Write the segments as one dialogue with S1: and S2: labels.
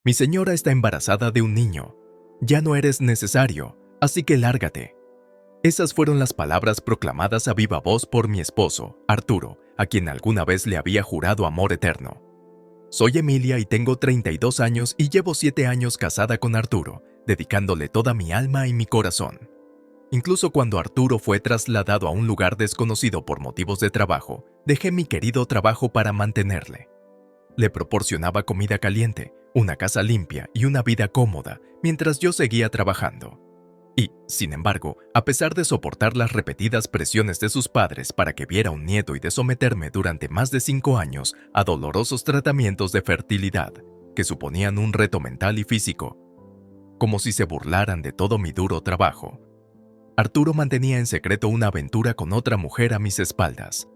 S1: Mi señora está embarazada de un niño. Ya no eres necesario, así que lárgate. Esas fueron las palabras proclamadas a viva voz por mi esposo, Arturo, a quien alguna vez le había jurado amor eterno. Soy Emilia y tengo 32 años y llevo 7 años casada con Arturo, dedicándole toda mi alma y mi corazón. Incluso cuando Arturo fue trasladado a un lugar desconocido por motivos de trabajo, dejé mi querido trabajo para mantenerle. Le proporcionaba comida caliente, una casa limpia y una vida cómoda mientras yo seguía trabajando. Y, sin embargo, a pesar de soportar las repetidas presiones de sus padres para que viera un nieto y de someterme durante más de 5 años a dolorosos tratamientos de fertilidad, que suponían un reto mental y físico, como si se burlaran de todo mi duro trabajo, Arturo mantenía en secreto una aventura con otra mujer a mis espaldas.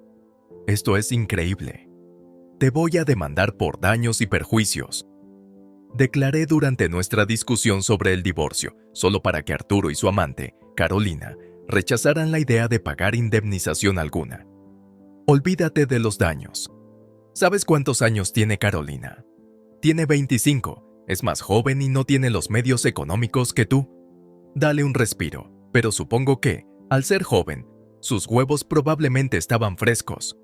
S1: Esto es increíble. Te voy a demandar por daños y perjuicios, declaré durante nuestra discusión sobre el divorcio, solo para que Arturo y su amante, Carolina, rechazaran la idea de pagar indemnización alguna. Olvídate de los daños. ¿Sabes cuántos años tiene Carolina? Tiene 25, es más joven y no tiene los medios económicos que tú. Dale un respiro, pero supongo que, al ser joven, sus huevos probablemente estaban frescos.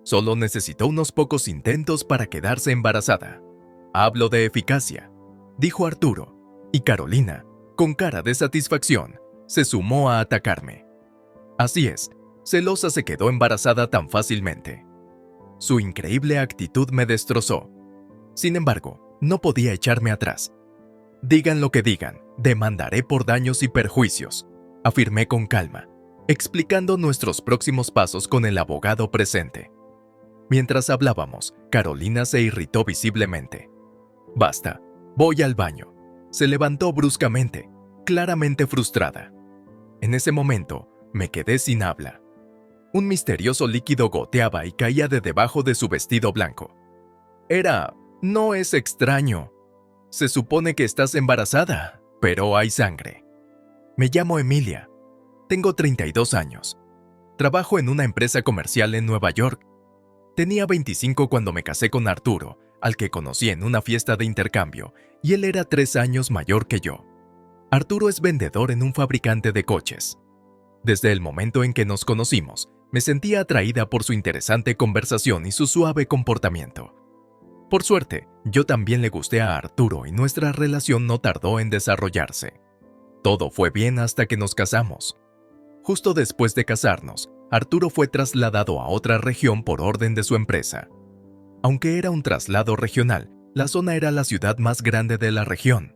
S1: Solo necesitó unos pocos intentos para quedarse embarazada. Hablo de eficacia, dijo Arturo, y Carolina, con cara de satisfacción, se sumó a atacarme. Así es, celosa se quedó embarazada tan fácilmente. Su increíble actitud me destrozó. Sin embargo, no podía echarme atrás. Digan lo que digan, demandaré por daños y perjuicios, afirmé con calma, explicando nuestros próximos pasos con el abogado presente. Mientras hablábamos, Carolina se irritó visiblemente. Basta, voy al baño. Se levantó bruscamente, claramente frustrada. En ese momento, me quedé sin habla. Un misterioso líquido goteaba y caía de debajo de su vestido blanco. No es extraño. Se supone que estás embarazada, pero hay sangre. Me llamo Emilia. Tengo 32 años. Trabajo en una empresa comercial en Nueva York. Tenía 25 cuando me casé con Arturo, al que conocí en una fiesta de intercambio, y él era 3 años mayor que yo. Arturo es vendedor en un fabricante de coches. Desde el momento en que nos conocimos, me sentía atraída por su interesante conversación y su suave comportamiento. Por suerte, yo también le gusté a Arturo y nuestra relación no tardó en desarrollarse. Todo fue bien hasta que nos casamos. Justo después de casarnos, Arturo fue trasladado a otra región por orden de su empresa. Aunque era un traslado regional, la zona era la ciudad más grande de la región.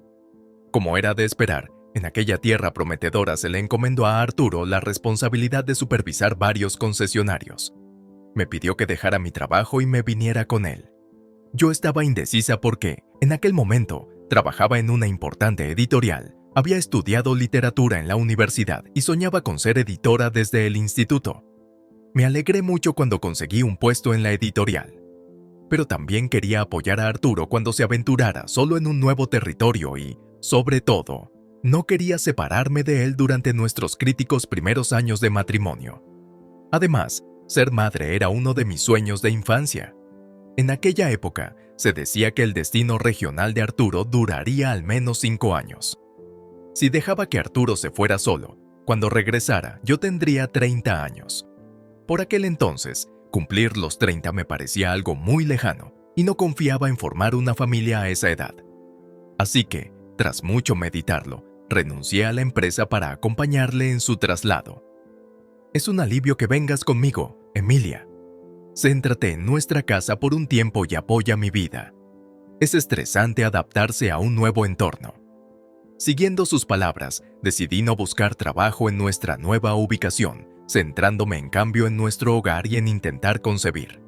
S1: Como era de esperar, en aquella tierra prometedora se le encomendó a Arturo la responsabilidad de supervisar varios concesionarios. Me pidió que dejara mi trabajo y me viniera con él. Yo estaba indecisa porque, en aquel momento, trabajaba en una importante editorial, había estudiado literatura en la universidad y soñaba con ser editora desde el instituto. Me alegré mucho cuando conseguí un puesto en la editorial. Pero también quería apoyar a Arturo cuando se aventurara solo en un nuevo territorio y, sobre todo, no quería separarme de él durante nuestros críticos primeros años de matrimonio. Además, ser madre era uno de mis sueños de infancia. En aquella época, se decía que el destino regional de Arturo duraría al menos 5 años. Si dejaba que Arturo se fuera solo, cuando regresara yo tendría 30 años. Por aquel entonces, cumplir los 30 me parecía algo muy lejano y no confiaba en formar una familia a esa edad. Así que, tras mucho meditarlo, renuncié a la empresa para acompañarle en su traslado. Es un alivio que vengas conmigo, Emilia. Céntrate en nuestra casa por un tiempo y apoya mi vida. Es estresante adaptarse a un nuevo entorno. Siguiendo sus palabras, decidí no buscar trabajo en nuestra nueva ubicación, centrándome en cambio en nuestro hogar y en intentar concebir.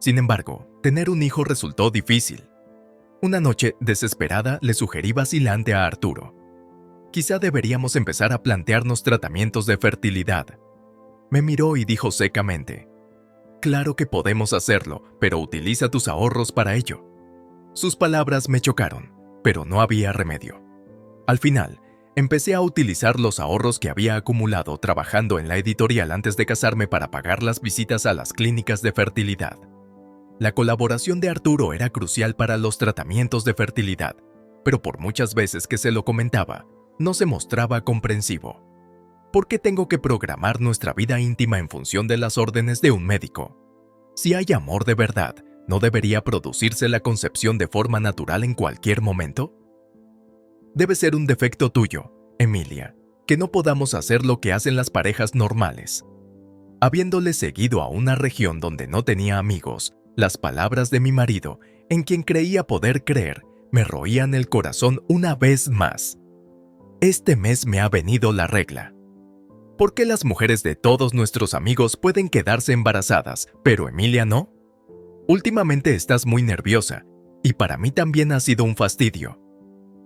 S1: Sin embargo, tener un hijo resultó difícil. Una noche, desesperada, le sugerí vacilante a Arturo. Quizá deberíamos empezar a plantearnos tratamientos de fertilidad. Me miró y dijo secamente: Claro que podemos hacerlo, pero utiliza tus ahorros para ello. Sus palabras me chocaron, pero no había remedio. Al final, empecé a utilizar los ahorros que había acumulado trabajando en la editorial antes de casarme para pagar las visitas a las clínicas de fertilidad. La colaboración de Arturo era crucial para los tratamientos de fertilidad, pero por muchas veces que se lo comentaba, no se mostraba comprensivo. ¿Por qué tengo que programar nuestra vida íntima en función de las órdenes de un médico? Si hay amor de verdad, ¿no debería producirse la concepción de forma natural en cualquier momento? Debe ser un defecto tuyo, Emilia, que no podamos hacer lo que hacen las parejas normales. Habiéndole seguido a una región donde no tenía amigos, las palabras de mi marido, en quien creía poder creer, me roían el corazón una vez más. Este mes me ha venido la regla. ¿Por qué las mujeres de todos nuestros amigos pueden quedarse embarazadas, pero Emilia no? Últimamente estás muy nerviosa, y para mí también ha sido un fastidio.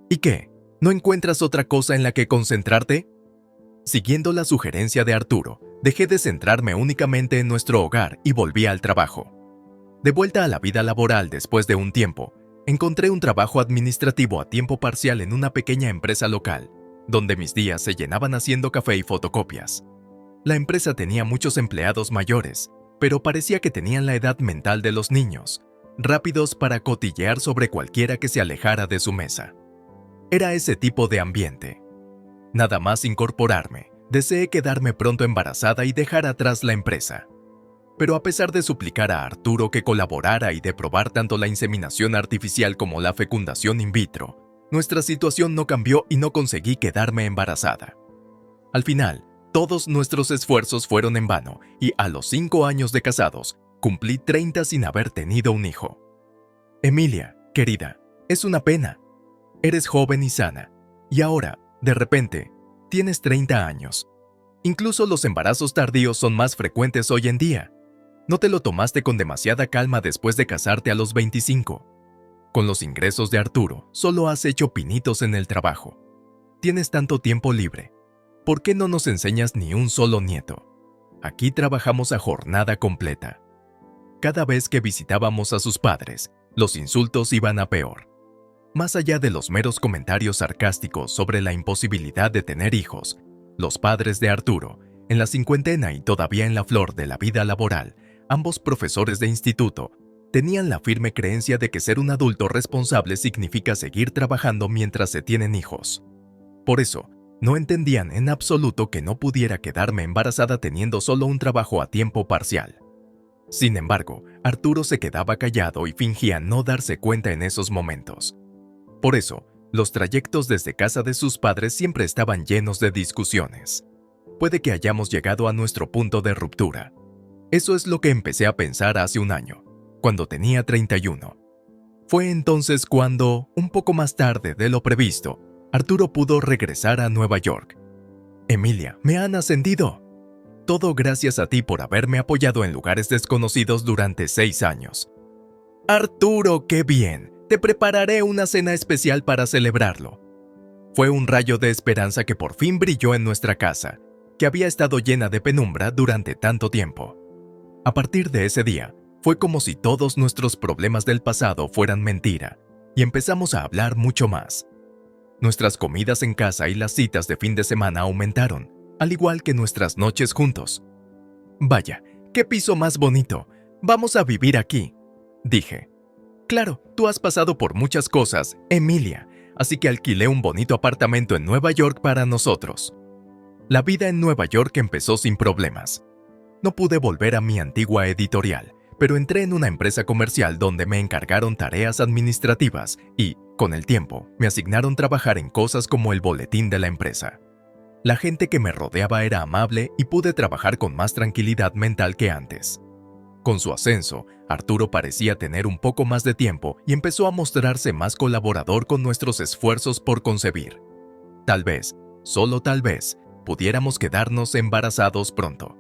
S1: ¿Y qué? ¿No encuentras otra cosa en la que concentrarte? Siguiendo la sugerencia de Arturo, dejé de centrarme únicamente en nuestro hogar y volví al trabajo. De vuelta a la vida laboral después de un tiempo, encontré un trabajo administrativo a tiempo parcial en una pequeña empresa local, donde mis días se llenaban haciendo café y fotocopias. La empresa tenía muchos empleados mayores, pero parecía que tenían la edad mental de los niños, rápidos para cotillear sobre cualquiera que se alejara de su mesa. Era ese tipo de ambiente. Nada más incorporarme, deseé quedarme pronto embarazada y dejar atrás la empresa. Pero a pesar de suplicar a Arturo que colaborara y de probar tanto la inseminación artificial como la fecundación in vitro, nuestra situación no cambió y no conseguí quedarme embarazada. Al final, todos nuestros esfuerzos fueron en vano y a los 5 años de casados, cumplí 30 sin haber tenido un hijo. Emilia, querida, es una pena. Eres joven y sana, y ahora, de repente, tienes 30 años. Incluso los embarazos tardíos son más frecuentes hoy en día. No te lo tomaste con demasiada calma después de casarte a los 25. Con los ingresos de Arturo, solo has hecho pinitos en el trabajo. Tienes tanto tiempo libre. ¿Por qué no nos enseñas ni un solo nieto? Aquí trabajamos a jornada completa. Cada vez que visitábamos a sus padres, los insultos iban a peor. Más allá de los meros comentarios sarcásticos sobre la imposibilidad de tener hijos, los padres de Arturo, en la cincuentena y todavía en la flor de la vida laboral, ambos profesores de instituto, tenían la firme creencia de que ser un adulto responsable significa seguir trabajando mientras se tienen hijos. Por eso, no entendían en absoluto que no pudiera quedarme embarazada teniendo solo un trabajo a tiempo parcial. Sin embargo, Arturo se quedaba callado y fingía no darse cuenta en esos momentos. Por eso, los trayectos desde casa de sus padres siempre estaban llenos de discusiones. Puede que hayamos llegado a nuestro punto de ruptura. Eso es lo que empecé a pensar hace un año, cuando tenía 31. Fue entonces cuando, un poco más tarde de lo previsto, Arturo pudo regresar a Nueva York. Emilia, me han ascendido. Todo gracias a ti por haberme apoyado en lugares desconocidos durante 6 años. Arturo, qué bien. Te prepararé una cena especial para celebrarlo. Fue un rayo de esperanza que por fin brilló en nuestra casa, que había estado llena de penumbra durante tanto tiempo. A partir de ese día, fue como si todos nuestros problemas del pasado fueran mentira, y empezamos a hablar mucho más. Nuestras comidas en casa y las citas de fin de semana aumentaron, al igual que nuestras noches juntos. Vaya, qué piso más bonito. Vamos a vivir aquí, dije. Claro, tú has pasado por muchas cosas, Emilia, así que alquilé un bonito apartamento en Nueva York para nosotros. La vida en Nueva York empezó sin problemas. No pude volver a mi antigua editorial, pero entré en una empresa comercial donde me encargaron tareas administrativas y, con el tiempo, me asignaron trabajar en cosas como el boletín de la empresa. La gente que me rodeaba era amable y pude trabajar con más tranquilidad mental que antes. Con su ascenso, Arturo parecía tener un poco más de tiempo y empezó a mostrarse más colaborador con nuestros esfuerzos por concebir. Tal vez, solo tal vez, pudiéramos quedarnos embarazados pronto.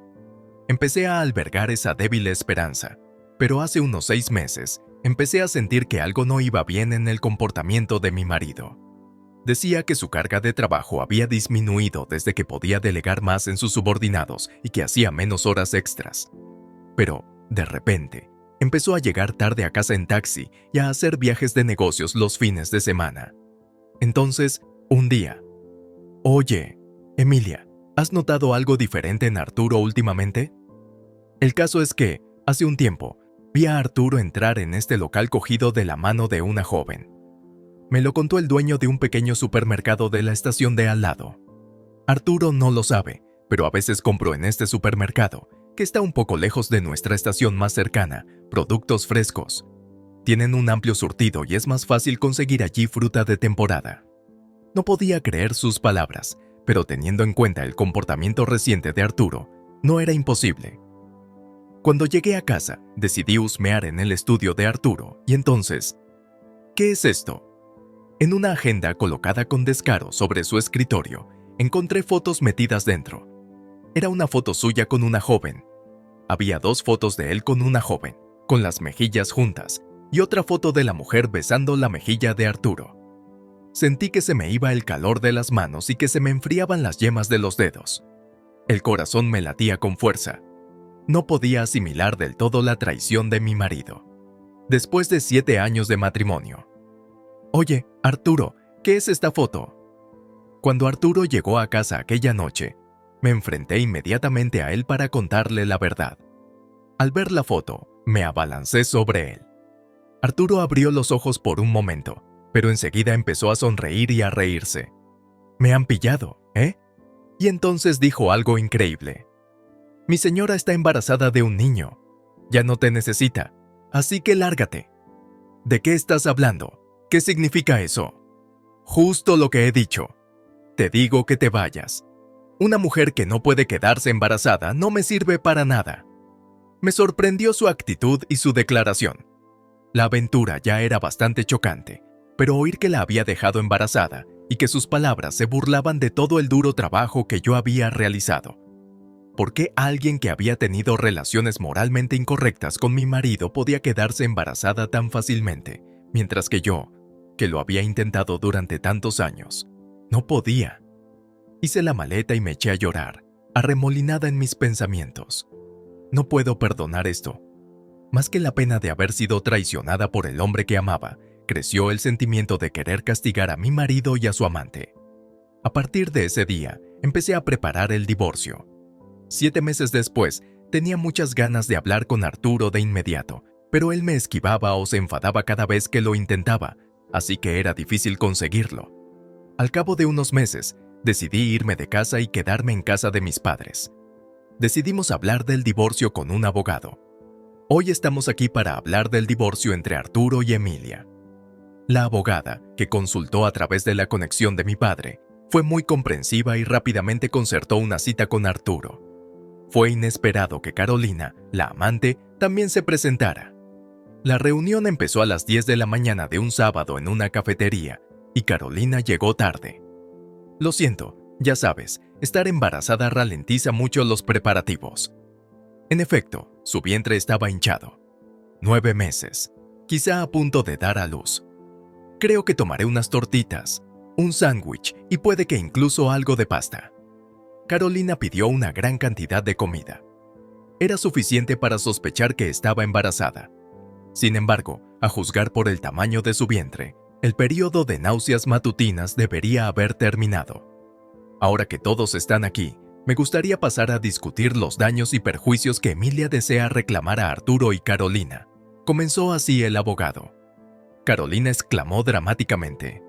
S1: Empecé a albergar esa débil esperanza, pero hace unos 6 meses empecé a sentir que algo no iba bien en el comportamiento de mi marido. Decía que su carga de trabajo había disminuido desde que podía delegar más en sus subordinados y que hacía menos horas extras. Pero, de repente, empezó a llegar tarde a casa en taxi y a hacer viajes de negocios los fines de semana. Entonces, un día, «Oye, Emilia, ¿has notado algo diferente en Arturo últimamente?» El caso es que, hace un tiempo, vi a Arturo entrar en este local cogido de la mano de una joven. Me lo contó el dueño de un pequeño supermercado de la estación de al lado. Arturo no lo sabe, pero a veces compro en este supermercado, que está un poco lejos de nuestra estación más cercana, productos frescos. Tienen un amplio surtido y es más fácil conseguir allí fruta de temporada. No podía creer sus palabras, pero teniendo en cuenta el comportamiento reciente de Arturo, no era imposible. Cuando llegué a casa, decidí husmear en el estudio de Arturo y entonces, ¿qué es esto? En una agenda colocada con descaro sobre su escritorio, encontré fotos metidas dentro. Era una foto suya con una joven. Había 2 fotos de él con una joven, con las mejillas juntas, y otra foto de la mujer besando la mejilla de Arturo. Sentí que se me iba el calor de las manos y que se me enfriaban las yemas de los dedos. El corazón me latía con fuerza. No podía asimilar del todo la traición de mi marido. Después de 7 años de matrimonio. Oye, Arturo, ¿qué es esta foto? Cuando Arturo llegó a casa aquella noche, me enfrenté inmediatamente a él para contarle la verdad. Al ver la foto, me abalancé sobre él. Arturo abrió los ojos por un momento, pero enseguida empezó a sonreír y a reírse. Me han pillado, ¿eh? Y entonces dijo algo increíble. Mi señora está embarazada de un niño. Ya no te necesita, así que lárgate. ¿De qué estás hablando? ¿Qué significa eso? Justo lo que he dicho. Te digo que te vayas. Una mujer que no puede quedarse embarazada no me sirve para nada. Me sorprendió su actitud y su declaración. La aventura ya era bastante chocante, pero oír que la había dejado embarazada y que sus palabras se burlaban de todo el duro trabajo que yo había realizado. ¿Por qué alguien que había tenido relaciones moralmente incorrectas con mi marido podía quedarse embarazada tan fácilmente, mientras que yo, que lo había intentado durante tantos años, no podía? Hice la maleta y me eché a llorar, arremolinada en mis pensamientos. No puedo perdonar esto. Más que la pena de haber sido traicionada por el hombre que amaba, creció el sentimiento de querer castigar a mi marido y a su amante. A partir de ese día, empecé a preparar el divorcio. 7 meses después, tenía muchas ganas de hablar con Arturo de inmediato, pero él me esquivaba o se enfadaba cada vez que lo intentaba, así que era difícil conseguirlo. Al cabo de unos meses, decidí irme de casa y quedarme en casa de mis padres. Decidimos hablar del divorcio con un abogado. Hoy estamos aquí para hablar del divorcio entre Arturo y Emilia. La abogada, que consultó a través de la conexión de mi padre, fue muy comprensiva y rápidamente concertó una cita con Arturo. Fue inesperado que Carolina, la amante, también se presentara. La reunión empezó a las 10 de la mañana de un sábado en una cafetería, y Carolina llegó tarde. Lo siento, ya sabes, estar embarazada ralentiza mucho los preparativos. En efecto, su vientre estaba hinchado. 9 meses, quizá a punto de dar a luz. Creo que tomaré unas tortitas, un sándwich y puede que incluso algo de pasta. Carolina pidió una gran cantidad de comida. Era suficiente para sospechar que estaba embarazada. Sin embargo, a juzgar por el tamaño de su vientre, el periodo de náuseas matutinas debería haber terminado. Ahora que todos están aquí, me gustaría pasar a discutir los daños y perjuicios que Emilia desea reclamar a Arturo y Carolina. Comenzó así el abogado. Carolina exclamó dramáticamente.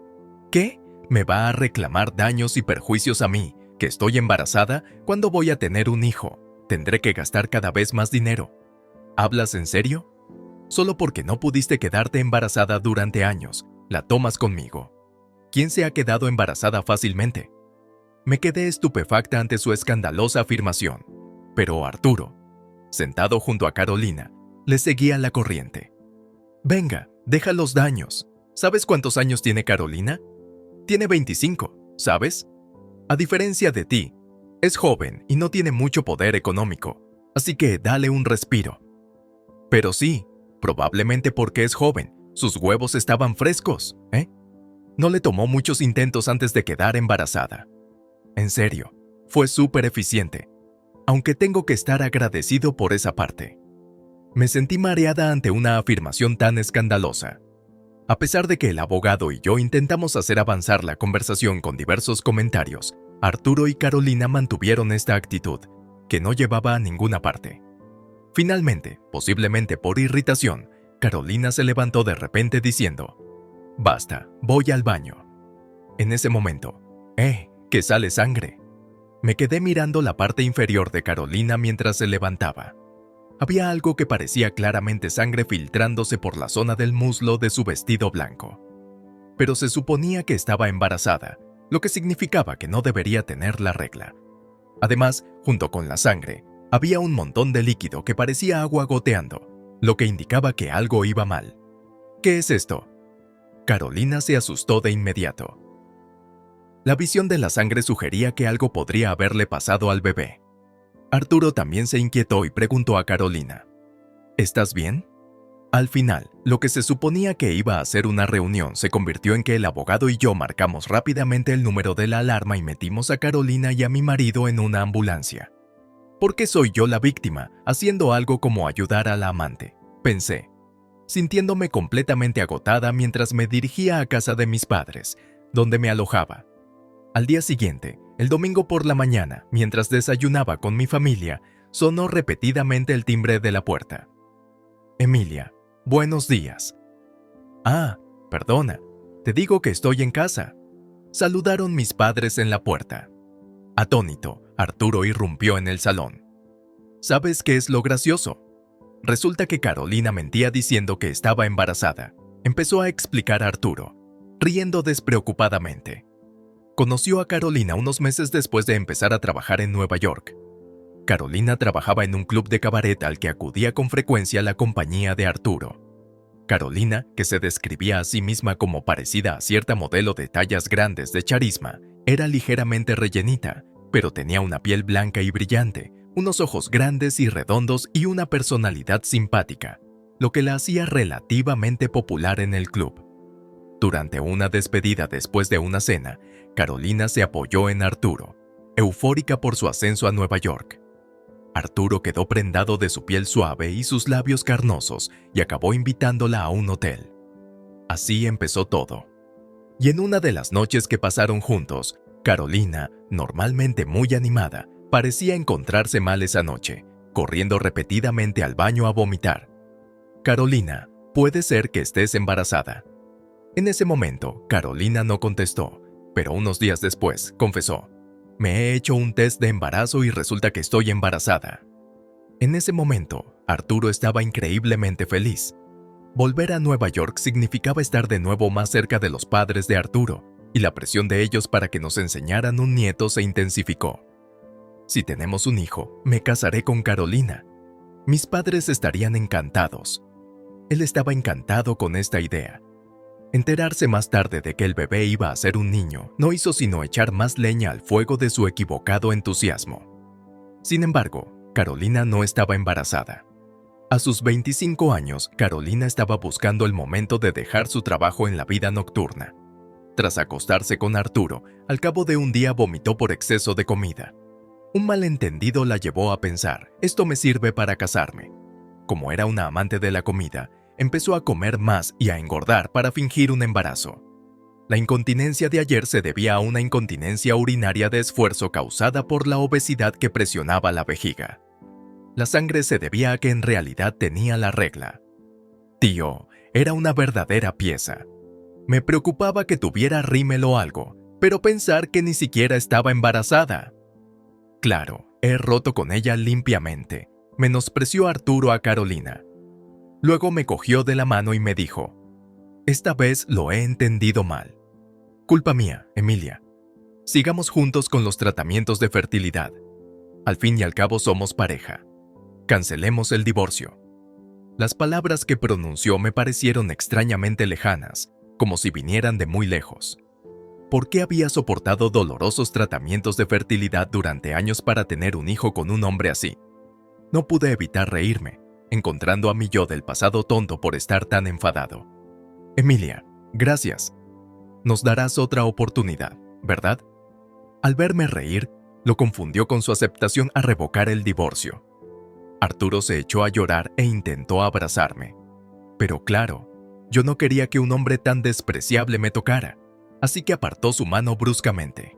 S1: ¿Qué? ¿Me va a reclamar daños y perjuicios a mí, que estoy embarazada? ¿Cuándo voy a tener un hijo? Tendré que gastar cada vez más dinero. ¿Hablas en serio? Solo porque no pudiste quedarte embarazada durante años, la tomas conmigo. ¿Quién se ha quedado embarazada fácilmente? Me quedé estupefacta ante su escandalosa afirmación, pero Arturo, sentado junto a Carolina, le seguía la corriente. Venga, deja los daños. ¿Sabes cuántos años tiene Carolina? Tiene 25, ¿sabes? A diferencia de ti, es joven y no tiene mucho poder económico, así que dale un respiro. Pero sí, probablemente porque es joven, sus huevos estaban frescos, ¿eh? No le tomó muchos intentos antes de quedar embarazada. En serio, fue súper eficiente, aunque tengo que estar agradecido por esa parte. Me sentí mareada ante una afirmación tan escandalosa. A pesar de que el abogado y yo intentamos hacer avanzar la conversación con diversos comentarios, Arturo y Carolina mantuvieron esta actitud, que no llevaba a ninguna parte. Finalmente, posiblemente por irritación, Carolina se levantó de repente diciendo: Basta, voy al baño. En ese momento, que sale sangre. Me quedé mirando la parte inferior de Carolina mientras se levantaba. Había algo que parecía claramente sangre filtrándose por la zona del muslo de su vestido blanco. Pero se suponía que estaba embarazada, lo que significaba que no debería tener la regla. Además, junto con la sangre, había un montón de líquido que parecía agua goteando, lo que indicaba que algo iba mal. ¿Qué es esto? Carolina se asustó de inmediato. La visión de la sangre sugería que algo podría haberle pasado al bebé. Arturo también se inquietó y preguntó a Carolina, ¿estás bien? Al final, lo que se suponía que iba a ser una reunión se convirtió en que el abogado y yo marcamos rápidamente el número de la alarma y metimos a Carolina y a mi marido en una ambulancia. ¿Por qué soy yo la víctima, haciendo algo como ayudar a la amante? Pensé, sintiéndome completamente agotada mientras me dirigía a casa de mis padres, donde me alojaba. Al día siguiente, el domingo por la mañana, mientras desayunaba con mi familia, sonó repetidamente el timbre de la puerta. Emilia, buenos días. Perdona, te digo que estoy en casa. Saludaron mis padres en la puerta. Atónito, Arturo irrumpió en el salón. ¿Sabes qué es lo gracioso? Resulta que Carolina mentía diciendo que estaba embarazada. Empezó a explicar a Arturo, riendo despreocupadamente. Conoció a Carolina unos meses después de empezar a trabajar en Nueva York. Carolina trabajaba en un club de cabaret al que acudía con frecuencia la compañía de Arturo. Carolina, que se describía a sí misma como parecida a cierta modelo de tallas grandes de charisma, era ligeramente rellenita, pero tenía una piel blanca y brillante, unos ojos grandes y redondos y una personalidad simpática, lo que la hacía relativamente popular en el club. Durante una despedida después de una cena, Carolina se apoyó en Arturo, eufórica por su ascenso a Nueva York. Arturo quedó prendado de su piel suave y sus labios carnosos y acabó invitándola a un hotel. Así empezó todo. Y en una de las noches que pasaron juntos, Carolina, normalmente muy animada, parecía encontrarse mal esa noche, corriendo repetidamente al baño a vomitar. Carolina, puede ser que estés embarazada. En ese momento, Carolina no contestó, pero unos días después confesó, me he hecho un test de embarazo y resulta que estoy embarazada. En ese momento, Arturo estaba increíblemente feliz. Volver a Nueva York significaba estar de nuevo más cerca de los padres de Arturo, y la presión de ellos para que nos enseñaran un nieto se intensificó. Si tenemos un hijo, me casaré con Carolina. Mis padres estarían encantados. Él estaba encantado con esta idea. Enterarse más tarde de que el bebé iba a ser un niño no hizo sino echar más leña al fuego de su equivocado entusiasmo. Sin embargo, Carolina no estaba embarazada. A sus 25 años, Carolina estaba buscando el momento de dejar su trabajo en la vida nocturna. Tras acostarse con Arturo, al cabo de un día vomitó por exceso de comida. Un malentendido la llevó a pensar, esto me sirve para casarme. Como era una amante de la comida, empezó a comer más y a engordar para fingir un embarazo. La incontinencia de ayer se debía a una incontinencia urinaria de esfuerzo causada por la obesidad que presionaba la vejiga. La sangre se debía a que en realidad tenía la regla. Tío, era una verdadera pieza. Me preocupaba que tuviera rímel o algo, pero pensar que ni siquiera estaba embarazada. Claro, he roto con ella limpiamente. Menospreció Arturo a Carolina. Luego me cogió de la mano y me dijo, esta vez lo he entendido mal. Culpa mía, Emilia. Sigamos juntos con los tratamientos de fertilidad. Al fin y al cabo somos pareja. Cancelemos el divorcio. Las palabras que pronunció me parecieron extrañamente lejanas, como si vinieran de muy lejos. ¿Por qué había soportado dolorosos tratamientos de fertilidad durante años para tener un hijo con un hombre así? No pude evitar reírme, encontrando a mi yo del pasado tonto por estar tan enfadado. Emilia, gracias. Nos darás otra oportunidad, ¿verdad? Al verme reír, lo confundió con su aceptación a revocar el divorcio. Arturo se echó a llorar e intentó abrazarme. Pero claro, yo no quería que un hombre tan despreciable me tocara, así que apartó su mano bruscamente.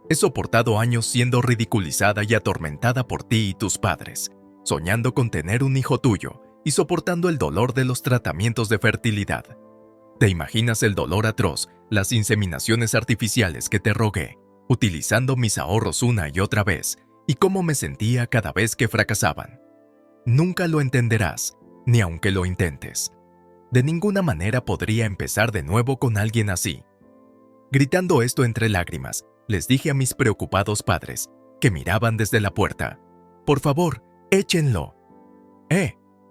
S1: He soportado años siendo ridiculizada y atormentada por ti y tus padres, soñando con tener un hijo tuyo y soportando el dolor de los tratamientos de fertilidad. ¿Te imaginas el dolor atroz, las inseminaciones artificiales que te rogué, utilizando mis ahorros una y otra vez, y cómo me sentía cada vez que fracasaban? Nunca lo entenderás, ni aunque lo intentes. De ninguna manera podría empezar de nuevo con alguien así. Gritando esto entre lágrimas, les dije a mis preocupados padres, que miraban desde la puerta: «Por favor, échenlo».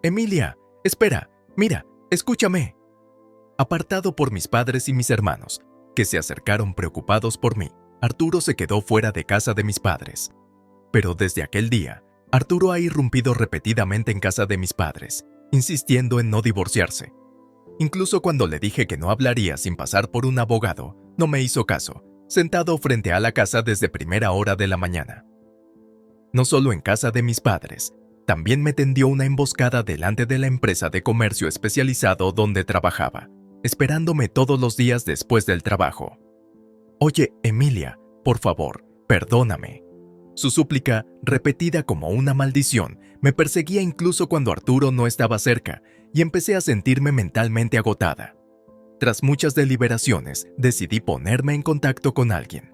S1: Emilia, espera, mira, escúchame». Apartado por mis padres y mis hermanos, que se acercaron preocupados por mí, Arturo se quedó fuera de casa de mis padres. Pero desde aquel día, Arturo ha irrumpido repetidamente en casa de mis padres, insistiendo en no divorciarse. Incluso cuando le dije que no hablaría sin pasar por un abogado, no me hizo caso, sentado frente a la casa desde primera hora de la mañana. No solo en casa de mis padres, también me tendió una emboscada delante de la empresa de comercio especializado donde trabajaba, esperándome todos los días después del trabajo. «Oye, Emilia, por favor, perdóname». Su súplica, repetida como una maldición, me perseguía incluso cuando Arturo no estaba cerca, y empecé a sentirme mentalmente agotada. Tras muchas deliberaciones, decidí ponerme en contacto con alguien.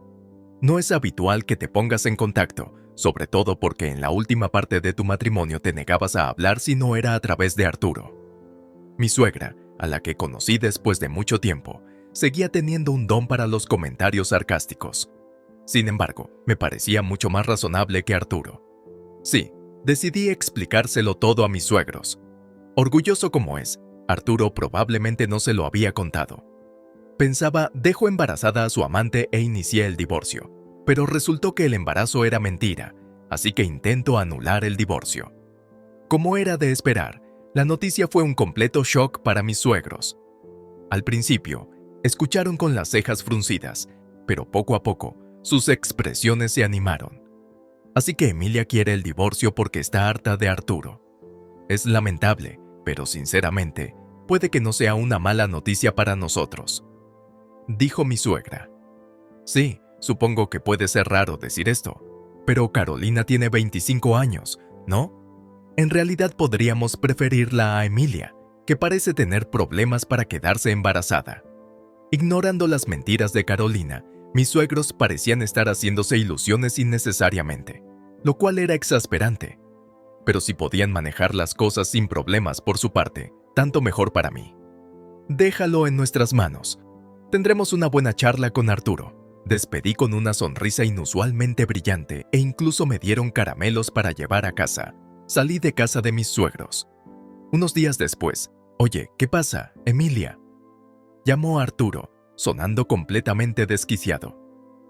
S1: No es habitual que te pongas en contacto, sobre todo porque en la última parte de tu matrimonio te negabas a hablar si no era a través de Arturo. Mi suegra, a la que conocí después de mucho tiempo, seguía teniendo un don para los comentarios sarcásticos. Sin embargo, me parecía mucho más razonable que Arturo. Sí, decidí explicárselo todo a mis suegros. Orgulloso como es, Arturo probablemente no se lo había contado. Pensaba, dejo embarazada a su amante e inicié el divorcio, pero resultó que el embarazo era mentira, así que intento anular el divorcio. Como era de esperar, la noticia fue un completo shock para mis suegros. Al principio, escucharon con las cejas fruncidas, pero poco a poco, sus expresiones se animaron. Así que Emilia quiere el divorcio porque está harta de Arturo. Es lamentable, pero sinceramente, puede que no sea una mala noticia para nosotros, dijo mi suegra. Sí, supongo que puede ser raro decir esto, pero Carolina tiene 25 años, ¿no? En realidad podríamos preferirla a Emilia, que parece tener problemas para quedarse embarazada. Ignorando las mentiras de Carolina, mis suegros parecían estar haciéndose ilusiones innecesariamente, lo cual era exasperante. Pero si podían manejar las cosas sin problemas por su parte, tanto mejor para mí. Déjalo en nuestras manos. Tendremos una buena charla con Arturo. Despedí con una sonrisa inusualmente brillante e incluso me dieron caramelos para llevar a casa. Salí de casa de mis suegros. Unos días después, «Oye, ¿qué pasa, Emilia?», llamó Arturo, sonando completamente desquiciado.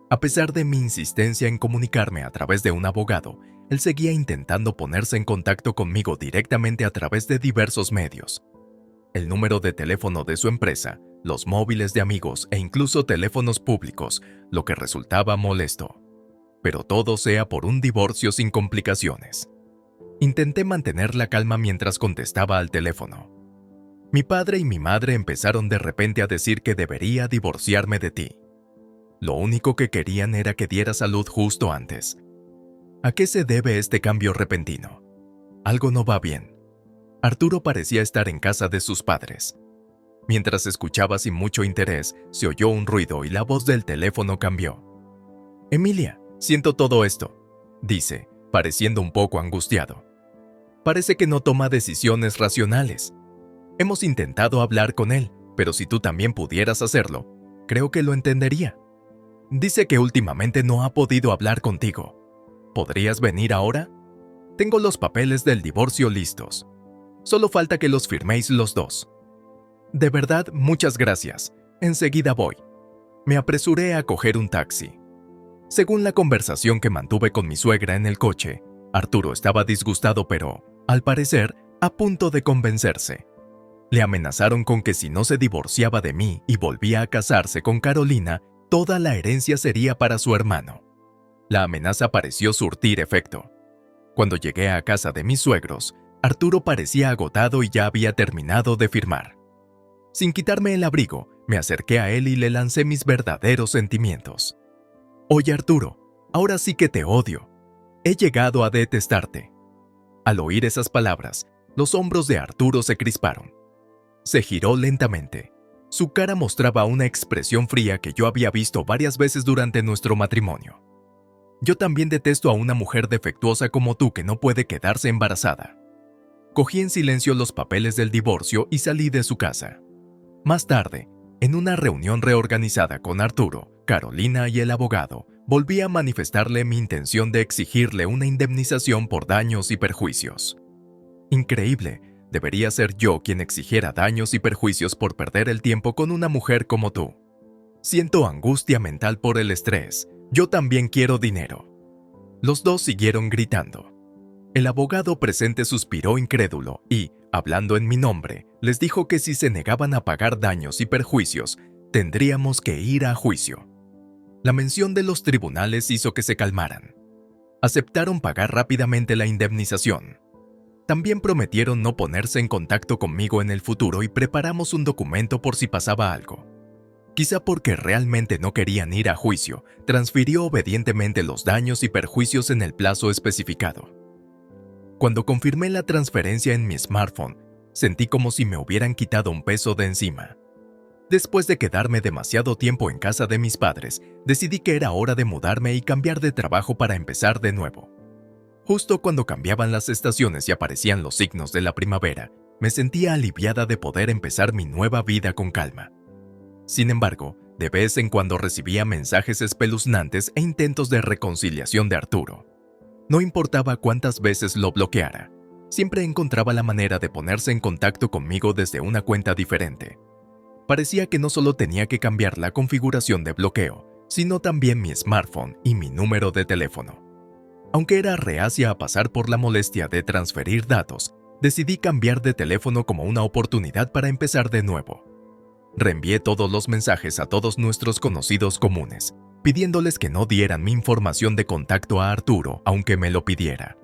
S1: A pesar de mi insistencia en comunicarme a través de un abogado, él seguía intentando ponerse en contacto conmigo directamente a través de diversos medios. El número de teléfono de su empresa, los móviles de amigos e incluso teléfonos públicos, lo que resultaba molesto. Pero todo sea por un divorcio sin complicaciones. Intenté mantener la calma mientras contestaba al teléfono. Mi padre y mi madre empezaron de repente a decir que debería divorciarme de ti. Lo único que querían era que dieras a luz justo antes. ¿A qué se debe este cambio repentino? Algo no va bien. Arturo parecía estar en casa de sus padres. Mientras escuchaba sin mucho interés, se oyó un ruido y la voz del teléfono cambió. «Emilia, siento todo esto», dice, pareciendo un poco angustiado. «Parece que no toma decisiones racionales. Hemos intentado hablar con él, pero si tú también pudieras hacerlo, creo que lo entendería. Dice que últimamente no ha podido hablar contigo. ¿Podrías venir ahora? Tengo los papeles del divorcio listos. Solo falta que los firméis los dos. De verdad, muchas gracias. Enseguida voy». Me apresuré a coger un taxi. Según la conversación que mantuve con mi suegra en el coche, Arturo estaba disgustado pero, al parecer, a punto de convencerse. Le amenazaron con que si no se divorciaba de mí y volvía a casarse con Carolina, toda la herencia sería para su hermano. La amenaza pareció surtir efecto. Cuando llegué a casa de mis suegros, Arturo parecía agotado y ya había terminado de firmar. Sin quitarme el abrigo, me acerqué a él y le lancé mis verdaderos sentimientos. «Oye, Arturo, ahora sí que te odio. He llegado a detestarte». Al oír esas palabras, los hombros de Arturo se crisparon. Se giró lentamente. Su cara mostraba una expresión fría que yo había visto varias veces durante nuestro matrimonio. Yo también detesto a una mujer defectuosa como tú que no puede quedarse embarazada. Cogí en silencio los papeles del divorcio y salí de su casa. Más tarde, en una reunión reorganizada con Arturo, Carolina y el abogado, volví a manifestarle mi intención de exigirle una indemnización por daños y perjuicios. Increíble, debería ser yo quien exigiera daños y perjuicios por perder el tiempo con una mujer como tú. Siento angustia mental por el estrés. Yo también quiero dinero. Los dos siguieron gritando. El abogado presente suspiró incrédulo y, hablando en mi nombre, les dijo que si se negaban a pagar daños y perjuicios, tendríamos que ir a juicio. La mención de los tribunales hizo que se calmaran. Aceptaron pagar rápidamente la indemnización. También prometieron no ponerse en contacto conmigo en el futuro y preparamos un documento por si pasaba algo. Quizá porque realmente no querían ir a juicio, transfirió obedientemente los daños y perjuicios en el plazo especificado. Cuando confirmé la transferencia en mi smartphone, sentí como si me hubieran quitado un peso de encima. Después de quedarme demasiado tiempo en casa de mis padres, decidí que era hora de mudarme y cambiar de trabajo para empezar de nuevo. Justo cuando cambiaban las estaciones y aparecían los signos de la primavera, me sentía aliviada de poder empezar mi nueva vida con calma. Sin embargo, de vez en cuando recibía mensajes espeluznantes e intentos de reconciliación de Arturo. No importaba cuántas veces lo bloqueara, siempre encontraba la manera de ponerse en contacto conmigo desde una cuenta diferente. Parecía que no solo tenía que cambiar la configuración de bloqueo, sino también mi smartphone y mi número de teléfono. Aunque era reacia a pasar por la molestia de transferir datos, decidí cambiar de teléfono como una oportunidad para empezar de nuevo. Reenvié todos los mensajes a todos nuestros conocidos comunes, pidiéndoles que no dieran mi información de contacto a Arturo, aunque me lo pidiera.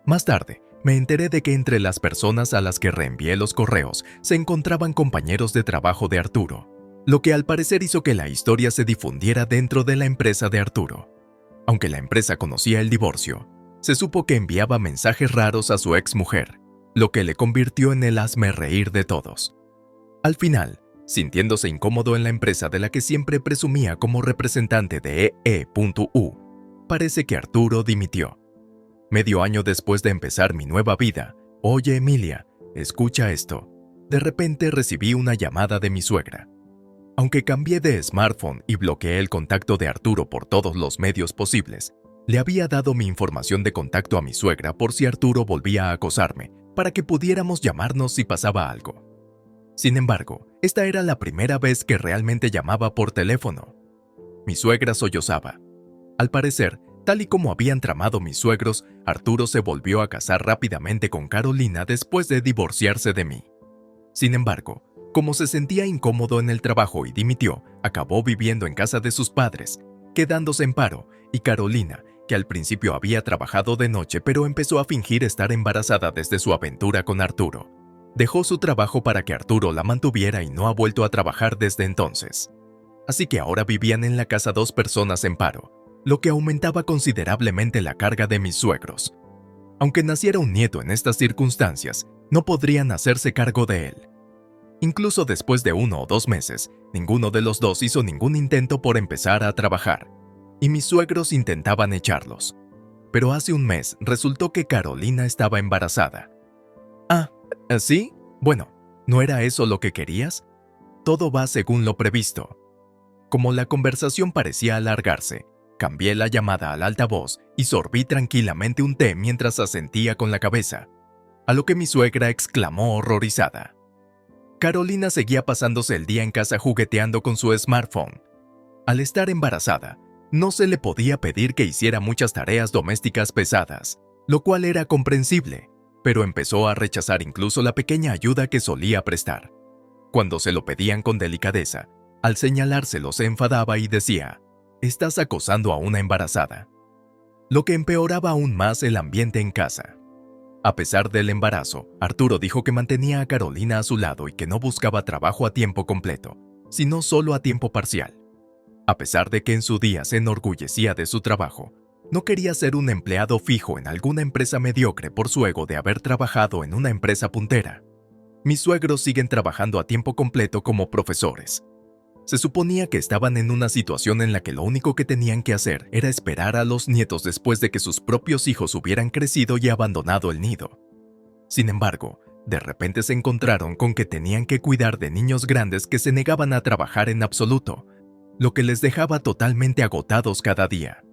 S1: Más tarde, me enteré de que entre las personas a las que reenvié los correos se encontraban compañeros de trabajo de Arturo, lo que al parecer hizo que la historia se difundiera dentro de la empresa de Arturo. Aunque la empresa conocía el divorcio, se supo que enviaba mensajes raros a su exmujer, lo que le convirtió en el hazmerreír de todos. Al final, sintiéndose incómodo en la empresa de la que siempre presumía como representante de EE.U, parece que Arturo dimitió. Medio año después de empezar mi nueva vida, oye Emilia, escucha esto. De repente recibí una llamada de mi suegra. Aunque cambié de smartphone y bloqueé el contacto de Arturo por todos los medios posibles, le había dado mi información de contacto a mi suegra por si Arturo volvía a acosarme, para que pudiéramos llamarnos si pasaba algo. Sin embargo, esta era la primera vez que realmente llamaba por teléfono. Mi suegra sollozaba. Al parecer, tal y como habían tramado mis suegros, Arturo se volvió a casar rápidamente con Carolina después de divorciarse de mí. Sin embargo, como se sentía incómodo en el trabajo y dimitió, acabó viviendo en casa de sus padres, quedándose en paro, y Carolina, que al principio había trabajado de noche pero empezó a fingir estar embarazada desde su aventura con Arturo, dejó su trabajo para que Arturo la mantuviera y no ha vuelto a trabajar desde entonces. Así que ahora vivían en la casa 2 personas en paro, lo que aumentaba considerablemente la carga de mis suegros. Aunque naciera un nieto en estas circunstancias, no podrían hacerse cargo de él. Incluso después de 1 o 2 meses, ninguno de los dos hizo ningún intento por empezar a trabajar, y mis suegros intentaban echarlos. Pero hace un mes resultó que Carolina estaba embarazada. Ah, ¿sí? Bueno, ¿no era eso lo que querías? Todo va según lo previsto. Como la conversación parecía alargarse, cambié la llamada al altavoz y sorbí tranquilamente un té mientras asentía con la cabeza, a lo que mi suegra exclamó horrorizada. Carolina seguía pasándose el día en casa jugueteando con su smartphone. Al estar embarazada, no se le podía pedir que hiciera muchas tareas domésticas pesadas, lo cual era comprensible, pero empezó a rechazar incluso la pequeña ayuda que solía prestar. Cuando se lo pedían con delicadeza, al señalárselo se enfadaba y decía, «Estás acosando a una embarazada», lo que empeoraba aún más el ambiente en casa. A pesar del embarazo, Arturo dijo que mantenía a Carolina a su lado y que no buscaba trabajo a tiempo completo, sino solo a tiempo parcial. A pesar de que en su día se enorgullecía de su trabajo, no quería ser un empleado fijo en alguna empresa mediocre por su ego de haber trabajado en una empresa puntera. Mis suegros siguen trabajando a tiempo completo como profesores. Se suponía que estaban en una situación en la que lo único que tenían que hacer era esperar a los nietos después de que sus propios hijos hubieran crecido y abandonado el nido. Sin embargo, de repente se encontraron con que tenían que cuidar de niños grandes que se negaban a trabajar en absoluto, lo que les dejaba totalmente agotados cada día.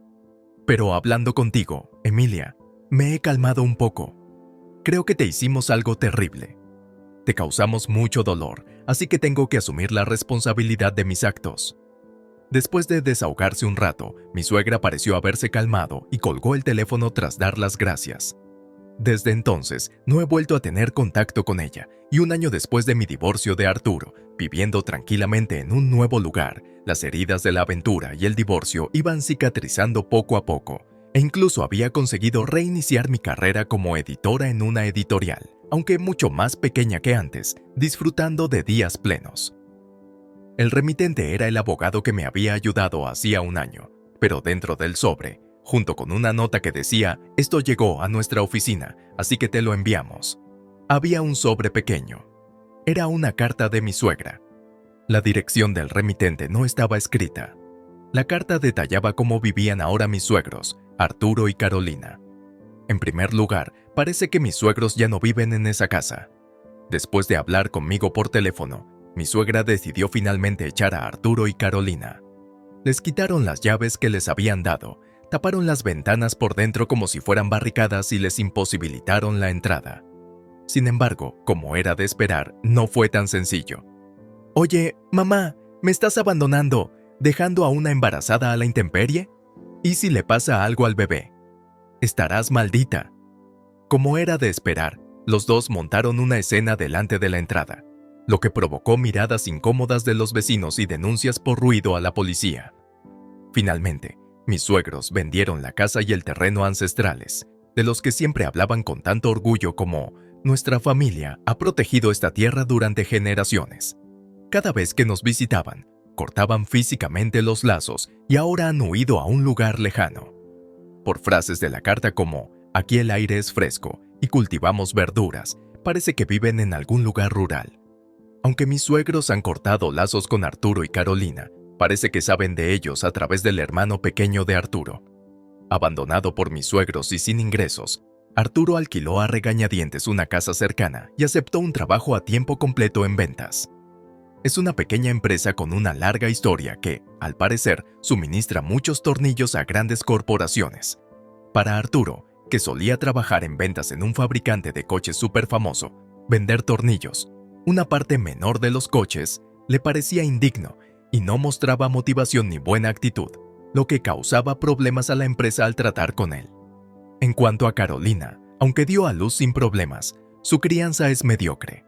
S1: Pero hablando contigo, Emilia, me he calmado un poco. Creo que te hicimos algo terrible. Te causamos mucho dolor, así que tengo que asumir la responsabilidad de mis actos. Después de desahogarse un rato, mi suegra pareció haberse calmado y colgó el teléfono tras dar las gracias. Desde entonces, no he vuelto a tener contacto con ella, y un año después de mi divorcio de Arturo, viviendo tranquilamente en un nuevo lugar, las heridas de la aventura y el divorcio iban cicatrizando poco a poco, e incluso había conseguido reiniciar mi carrera como editora en una editorial, aunque mucho más pequeña que antes, disfrutando de días plenos. El remitente era el abogado que me había ayudado hacía un año, pero dentro del sobre, junto con una nota que decía, esto llegó a nuestra oficina, así que te lo enviamos, había un sobre pequeño. Era una carta de mi suegra. La dirección del remitente no estaba escrita. La carta detallaba cómo vivían ahora mis suegros, Arturo y Carolina. En primer lugar, parece que mis suegros ya no viven en esa casa. Después de hablar conmigo por teléfono, mi suegra decidió finalmente echar a Arturo y Carolina. Les quitaron las llaves que les habían dado, taparon las ventanas por dentro como si fueran barricadas y les imposibilitaron la entrada. Sin embargo, como era de esperar, no fue tan sencillo. Oye, mamá, ¿me estás abandonando, dejando a una embarazada a la intemperie? ¿Y si le pasa algo al bebé? Estarás maldita. Como era de esperar, los dos montaron una escena delante de la entrada, lo que provocó miradas incómodas de los vecinos y denuncias por ruido a la policía. Finalmente, mis suegros vendieron la casa y el terreno ancestrales, de los que siempre hablaban con tanto orgullo como nuestra familia ha protegido esta tierra durante generaciones. Cada vez que nos visitaban, cortaban físicamente los lazos y ahora han huido a un lugar lejano. Por frases de la carta como aquí el aire es fresco y cultivamos verduras, parece que viven en algún lugar rural. Aunque mis suegros han cortado lazos con Arturo y Carolina, parece que saben de ellos a través del hermano pequeño de Arturo. Abandonado por mis suegros y sin ingresos, Arturo alquiló a regañadientes una casa cercana y aceptó un trabajo a tiempo completo en ventas. Es una pequeña empresa con una larga historia que, al parecer, suministra muchos tornillos a grandes corporaciones. Para Arturo, que solía trabajar en ventas en un fabricante de coches súper famoso, vender tornillos, una parte menor de los coches, le parecía indigno y no mostraba motivación ni buena actitud, lo que causaba problemas a la empresa al tratar con él. En cuanto a Carolina, aunque dio a luz sin problemas, su crianza es mediocre.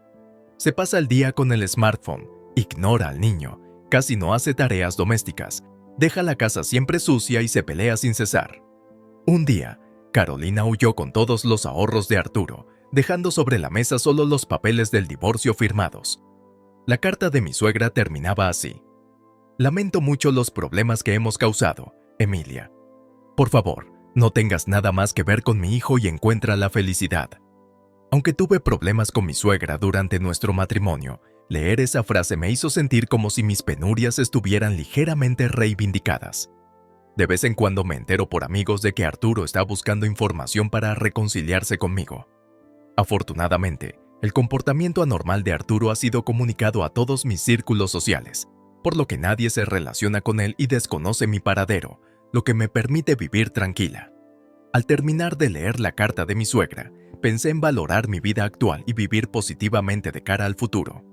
S1: Se pasa el día con el smartphone, ignora al niño, casi no hace tareas domésticas, deja la casa siempre sucia y se pelea sin cesar. Un día, Carolina huyó con todos los ahorros de Arturo, dejando sobre la mesa solo los papeles del divorcio firmados. La carta de mi suegra terminaba así. Lamento mucho los problemas que hemos causado, Emilia. Por favor, no tengas nada más que ver con mi hijo y encuentra la felicidad. Aunque tuve problemas con mi suegra durante nuestro matrimonio, leer esa frase me hizo sentir como si mis penurias estuvieran ligeramente reivindicadas. De vez en cuando me entero por amigos de que Arturo está buscando información para reconciliarse conmigo. Afortunadamente, el comportamiento anormal de Arturo ha sido comunicado a todos mis círculos sociales, por lo que nadie se relaciona con él y desconoce mi paradero, lo que me permite vivir tranquila. Al terminar de leer la carta de mi suegra, pensé en valorar mi vida actual y vivir positivamente de cara al futuro.